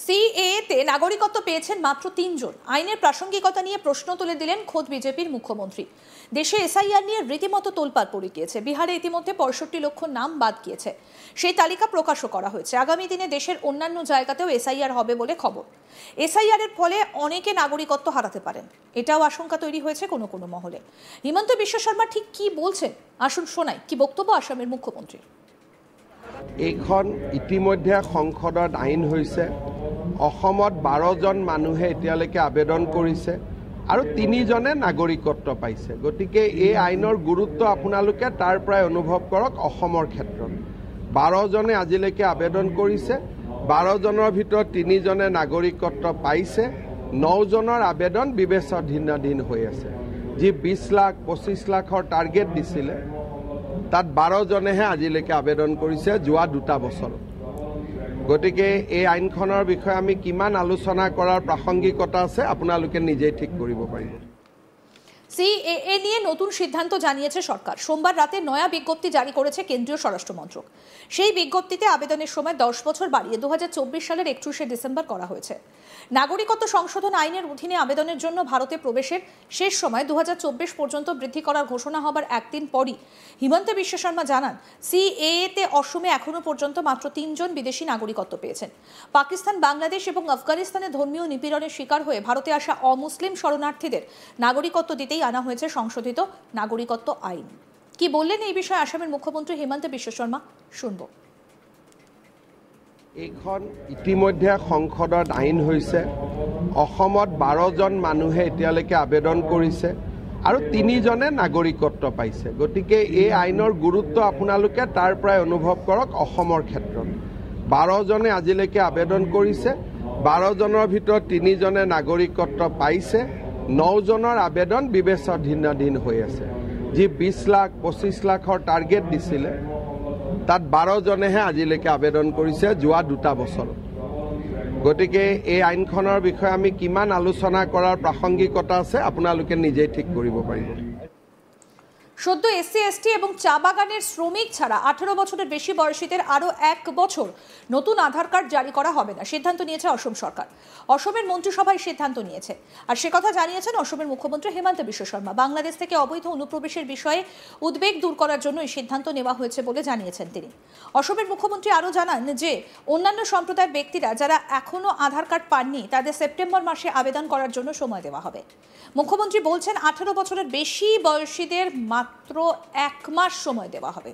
সিএএতে নাগরিকত্ব পেয়েছেন মাত্র ৩ জন। আইনের প্রাসঙ্গিকতা নিয়ে প্রশ্ন তুলে দিলেন খোদ বিজেপির মুখ্যমন্ত্রী। দেশে এসআইআর নিয়ে রীতিমতো তোলপাড় পড়ে গিয়েছে। বিহারে ইতিমধ্যে ৬৫ লক্ষ নাম বাদ গিয়েছে, সেই তালিকা প্রকাশও করা হয়েছে। আগামী দিনে দেশের অন্যান্য জায়গাতেও এসআইআর হবে বলে খবর। এসআইআর এর ফলে অনেকে নাগরিকত্ব হারাতে পারেন, এটাও আশঙ্কা তৈরি হয়েছে কোনো কোনো মহলে। হিমন্ত বিশ্ব শর্মা ঠিক কি বলছেন আসুন শোনাই কি বক্তব্য আসামের মুখ্যমন্ত্রীর। এইখন ইতিমধ্যে সংসদত আইন হৈছে। অসমত 12 জন মানুহে এতিয়ালৈকে আবেদন কৰিছে আৰু 3 জনে নাগৰিকত্ব পাইছে। গতিকে এই আইনৰ গুৰুত্ব আপোনালোকে তাৰ পৰাই অনুভৱ কৰক। অসমৰ ক্ষেত্ৰত 12 জনে আজিলৈকে আবেদন কৰিছে, 12 জনৰ ভিতৰত 3 জনে নাগৰিকত্ব পাইছে, 9 জনৰ আবেদন বিবেচনাধীন হৈ আছে। যি 20 লাখ 25 লাখৰ টাৰ্গেট দিছিলে তাত 12 জনেহে আজিলৈকে আবেদন কৰিছে যোৱা 2টা বছৰ। গতিকে এই আইনখনৰ বিষয়ে আমি কিমান আলোচনা কৰাৰ প্ৰাসংগিকতা আছে আপোনালোকে নিজেই ঠিক কৰিব পাৰিব। সিএএ নিয়ে নতুন সিদ্ধান্ত জানিয়েছে সরকার। সোমবার রাতে নয়া বিজ্ঞপ্তি জারি করেছে কেন্দ্রীয় স্বরাষ্ট্র মন্ত্রক। সেই বিজ্ঞপ্তিতে আবেদনের সময় 10 বছর বাড়িয়ে 2024 সালের 31শে ডিসেম্বর করা হয়েছে। নাগরিকত্ব সংশোধন আইনের অধীনে আবেদনের জন্য ভারতে প্রবেশের শেষ সময় 2024 পর্যন্ত বৃদ্ধি করার ঘোষণা হবার একদিন পরই হিমন্ত বিশ্ব শর্মা জানান, সিএএতে অসমে এখনো পর্যন্ত মাত্র 3 জন বিদেশি নাগরিকত্ব পেয়েছেন। পাকিস্তান, বাংলাদেশ এবং আফগানিস্তানে ধর্মীয় নিপীড়নের শিকার হয়ে ভারতে আসা অমুসলিম শরণার্থীদের নাগরিকত্ব দিতেই আনা হয়েছে সংশোধিত নাগরিকত্ব আইন। কি বললেন এই বিষয়ে আসামের মুখ্যমন্ত্রী হিমন্ত বিশ্ব শর্মা, শুনব। এইখন ইতিমধ্যে সংসদত আইন হৈছে। অসমত 12 জন মানুহে এতিয়ালৈকে আবেদন কৰিছে আৰু 3 জনে নাগৰিকত্ব পাইছে। গতিকে এই আইনৰ গুৰুত্ব আপোনালোকে তাৰ পৰাই অনুভৱ কৰক। অসমৰ ক্ষেত্ৰত 12 জনে আজিলৈকে আবেদন কৰিছে, 12 জনৰ ভিতৰত 3 জনে নাগৰিকত্ব পাইছে, 9 জনৰ আবেদন বিবেচনাধীন হৈ আছে। যি 20 লাখ 25 লাখৰ টাৰ্গেট দিছিলে তাত 12 জনেহে আজিলৈকে আবেদন কৰিছে যোৱা 2টা বছৰ। গতিকে এই আইনখনৰ বিষয়ে আমি কিমান আলোচনা কৰাৰ প্ৰাসংগিকতা আছে আপোনালোকে নিজেই ঠিক কৰিব পাৰিব। সদ্য এসসি এসটি এবং চা বাগানের শ্রমিক ছাড়া 18 বছরের বেশি বয়সীদের আরো 1 বছর নতুন আধার কার্ড জারি করা হবে না, সিদ্ধান্ত নিয়েছে অসম সরকার। অসমের মন্ত্রিসভায় সিদ্ধান্ত নিয়েছে, আর সে কথা জানিয়েছেন অসমের মুখ্যমন্ত্রী হিমন্ত বিশ্ব শর্মা। বাংলাদেশ থেকে অবৈধ অনুপ্রবেশের বিষয়ে উদ্বেগ দূর করার জন্য এই সিদ্ধান্ত নেওয়া হয়েছে বলে জানিয়েছেন তিনি। অসমের মুখ্যমন্ত্রী আরও জানান যে অন্যান্য সম্প্রদায়ের ব্যক্তিরা যারা এখনো আধার কার্ড পাননি তাদের সেপ্টেম্বর মাসে আবেদন করার জন্য সময় দেওয়া হবে। মুখ্যমন্ত্রী বলছেন 18 বছরের বেশি বয়সীদের মাত্র 1 মাস সময় দেওয়া হবে।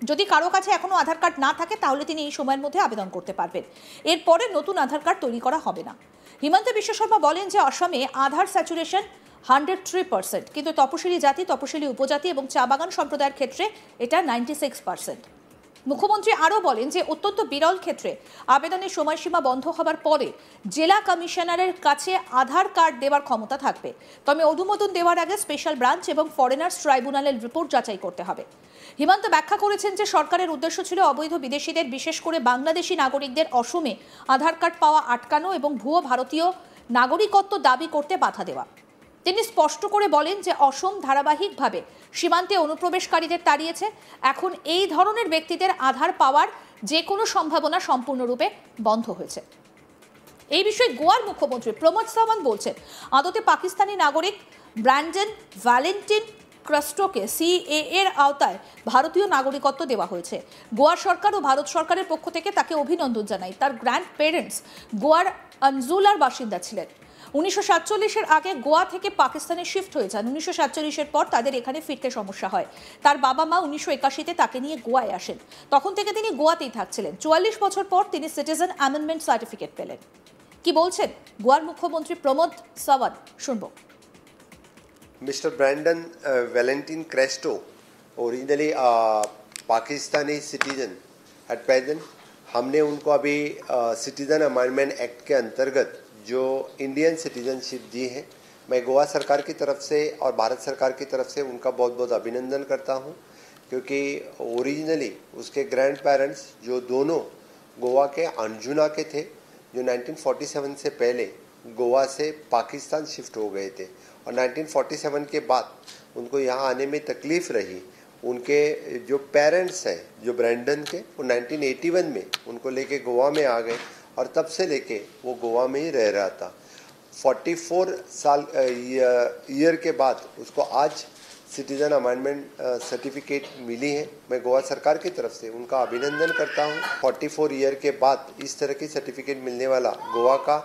যদি কারো কাছে এখনো আধার কার্ড না থাকে তাহলে তিনি এই সময়ের মধ্যে আবেদন করতে পারবেন। এরপরে নতুন আধার কার্ড তৈরি করা হবে না। হিমন্ত বিশ্ব শর্মা বলেন যে অসমে আধার স্যাচুরেশন 103%, কিন্তু তপশিলি জাতি, তপশিলি উপজাতি এবং চা বাগান সম্প্রদায়ের ক্ষেত্রে এটা 96%। মুখ্যমন্ত্রী আরও বলেন যে অত্যন্ত বিরল ক্ষেত্রে আবেদনের সময়সীমা বন্ধ হবার পরে জেলা কমিশনারের কাছে আধার কার্ড দেওয়ার ক্ষমতা থাকবে, তবে অনুমোদন দেওয়ার আগে স্পেশাল ব্রাঞ্চ এবং ফরেনার্স ট্রাইব্যুনালের রিপোর্ট যাচাই করতে হবে। হিমন্ত ব্যাখ্যা করেছেন যে সরকারের উদ্দেশ্য ছিল অবৈধ বিদেশিদের, বিশেষ করে বাংলাদেশি নাগরিকদের অসমে আধার কার্ড পাওয়া আটকানো এবং ভুয়ো ভারতীয় নাগরিকত্ব দাবি করতে বাধা দেওয়া। তিনি স্পষ্ট করে বলেন যে অসম ধারাবাহিকভাবে সীমান্তে অনুপ্রবেশকারীদের তাড়িয়েছে। এখন এই ধরনের ব্যক্তিদের আধার পাওয়ার যে কোনো সম্ভাবনা সম্পূর্ণরূপে বন্ধ হয়েছে। এই বিষয়ে গোয়ার মুখ্যমন্ত্রী প্রমোদ সাওয়ান্ত বলছেন, আদতে পাকিস্তানি নাগরিক ব্র্যান্ডন ভ্যালেন্টিন ক্রাস্টোকে সিএএ এর আওতায় ভারতীয় নাগরিকত্ব দেওয়া হয়েছে। গোয়া সরকার ও ভারত সরকারের পক্ষ থেকে তাকে অভিনন্দন জানাই। তার গ্র্যান্ড পেরেন্টস গোয়ার আনজুলার বাসিন্দা ছিলেন। 1947-এর আগে গোয়া থেকে পাকিস্তানে শিফট হয়ে যান। 1947-এর পর তাদের এখানে ফিরতে সমস্যা হয়। তার বাবা মা 1981-তে তাকে নিয়ে গোয়ায় আসেন। তখন থেকে তিনি গোয়াতেই থাকছিলেন। 44 বছর পর তিনি সিটিজেন অ্যামেন্ডমেন্ট সার্টিফিকেট পেলেন। কি বলছেন গোয়ার মুখ্যমন্ত্রী প্রমোদ সাওয়ান্ত, শুনবো। Mr. Brandon Valentin Cresto, originally Pakistani citizen, at present हमने उनको अभी सिटीजन अमेंडमेंट एक्ट के अंतर्गत जो इंडियन सिटीजनशिप दी है, मैं गोवा सरकार की तरफ से और भारत सरकार की तरफ से उनका बहुत बहुत अभिनंदन करता हूं, क्योंकि ओरिजिनली उसके ग्रैंड पेरेंट्स जो दोनों गोवा के अंजुना के थे, जो 1947 से पहले गोवा से पाकिस्तान शिफ्ट हो गए थे और 1947 के बाद उनको यहाँ आने में तकलीफ़ रही। उनके जो पेरेंट्स हैं जो ब्रैंडन के, वो 1981 में उनको लेके गोवा में आ गए और तब से लेके वो गोवा में ही रह रहा था। 44 साल ईयर के बाद उसको आज सिटीजन अमेंडमेंट सर्टिफिकेट मिली है। मैं गोवा सरकार की तरफ से उनका अभिनंदन करता हूँ। 44 ईयर के बाद इस तरह की सर्टिफिकेट मिलने वाला गोवा का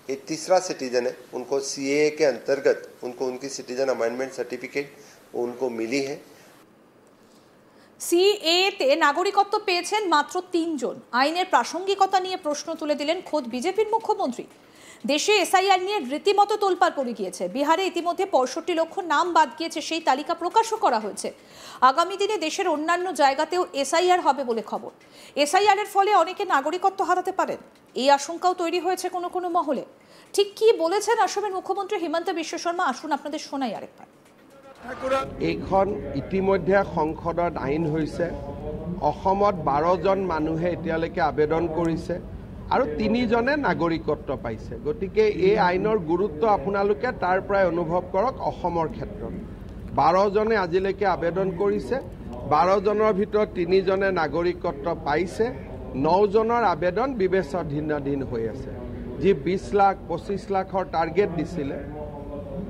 ये तीसरा सिटीजन है। उनको CAA के अंतर्गत उनको उनकी सिटीजन अमेंडमेंट सर्टिफिकेट उनको मिली है। সিএতে নাগরিকত্ব পেয়েছেন মাত্র 3 জন। আইনের প্রাসঙ্গিকতা নিয়ে প্রশ্ন তুলে দিলেন খোদ বিজেপির মুখ্যমন্ত্রী। দেশে এসআইআর নিয়ে রীতিমতো তোলপাড় পড়ে গিয়েছে। বিহারে ইতিমধ্যে 65 লক্ষ নাম বাদ গিয়েছে, সেই তালিকা প্রকাশও করা হয়েছে। আগামী দিনে দেশের অন্যান্য জায়গাতেও এসআইআর হবে বলে খবর। এসআইআর এর ফলে অনেকে নাগরিকত্ব হারাতে পারেন, এই আশঙ্কাও তৈরি হয়েছে কোনো কোনো মহলে। ঠিক কি বলেছেন আসামের মুখ্যমন্ত্রী হিমন্ত বিশ্ব শর্মা, আসুন আপনাদের শোনাই আরেকবার। এইখন ইতিমধ্যে সংসদত আইন হৈছে। অসমত 12 জন মানুহে এতিয়ালৈকে আবেদন কৰিছে আৰু 3 জনে নাগৰিকত্ব পাইছে। গতিকে এই আইনৰ গুৰুত্ব আপোনালোকে তাৰ পৰাই অনুভৱ কৰক। অসমৰ ক্ষেত্ৰত 12 জনে আজিলৈকে আবেদন কৰিছে, 12 জনৰ ভিতৰত 3 জনে নাগৰিকত্ব পাইছে, 9 জনৰ আবেদন বিবেচনাধীন হৈ আছে। যি 20 লাখ 25 লাখৰ টাৰ্গেট দিছিলে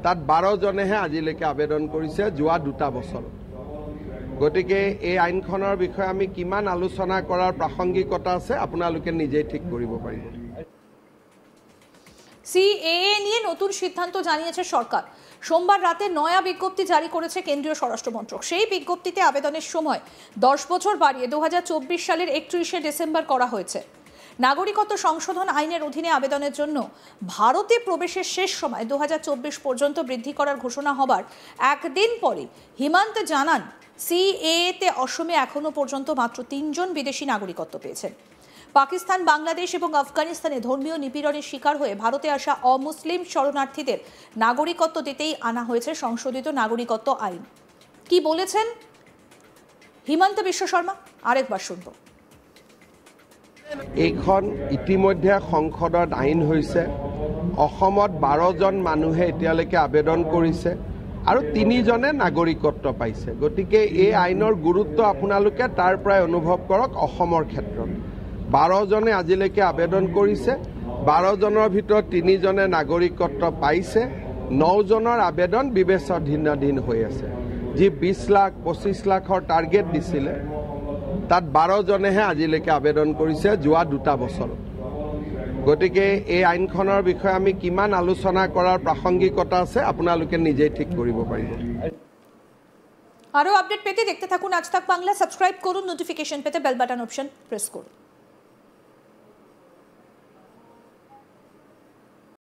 তাত 12 জনেহে আজিলৈকে আবেদন কৰিছে যোৱা 2টা বছৰ। গতিকে এই আইনখনৰ বিষয়ে আমি কিমান আলোচনা কৰাৰ প্ৰাসংগিকতা আছে আপোনালোকে নিজেই ঠিক কৰিব পাৰিব। সিএএ নিয়ে নতুন সিদ্ধান্ত জানিয়েছে সরকার। সোমবার রাতে নয়া বিজ্ঞপ্তি জারি করেছে কেন্দ্রীয় স্বরাষ্ট্র মন্ত্রক। সেই বিজ্ঞপ্তিতে আবেদনের সময় 10 বছর বাড়িয়ে 2024 সালের 31শে ডিসেম্বর করা হয়েছে। নাগরিকত্ব সংশোধন আইনের অধীনে আবেদনের জন্য ভারতে প্রবেশের শেষ সময় 2024 পর্যন্ত বৃদ্ধি করার ঘোষণা হবার একদিন পরে হিমন্ত জানান সিএএতে অসমে এখনো পর্যন্ত মাত্র 3 জন বিদেশি নাগরিকত্ব পেয়েছেন। পাকিস্তান, বাংলাদেশ এবং আফগানিস্তানে ধর্মীয় নিপীড়নের শিকার হয়ে ভারতে আসা অমুসলিম শরণার্থীদের নাগরিকত্ব দিতেই আনা হয়েছে সংশোধিত নাগরিকত্ব আইন। কি বলেছেন হিমন্ত বিশ্ব শর্মা আরেকবার শুনব। এইখন ইতিমধ্যে সংসদত আইন হৈছে। অসমত 12 জন মানুহে এতিয়ালৈকে আবেদন কৰিছে আৰু 3 জনে নাগৰিকত্ব পাইছে। গতিকে এই আইনৰ গুৰুত্ব আপোনালোকে তাৰ পৰাই অনুভৱ কৰক। অসমৰ ক্ষেত্ৰত 12 জনে আজিলৈকে আবেদন কৰিছে, 12 জনৰ ভিতৰত 3 জনে নাগৰিকত্ব পাইছে, 9 জনৰ আবেদন বিবেচনাধীন হৈ আছে। যি 20 লাখ 25 লাখৰ টাৰ্গেট দিছিলে তাত 12 জনেহে আজিলৈকে আবেদন কৰিছে যোৱা 2টা বছৰ। গতিকে এই আইনখনৰ বিষয়ে আমি কিমান আলোচনা কৰাৰ প্ৰাসংগিকতা আছে আপোনালোকে নিজেই ঠিক কৰিব পাৰিব। আরো আপডেট পেতে দেখতে থাকুন আজ তাক বাংলা, সাবস্ক্রাইব করুন, নোটিফিকেশন পেতে বেল বাটন অপশন প্রেস করুন।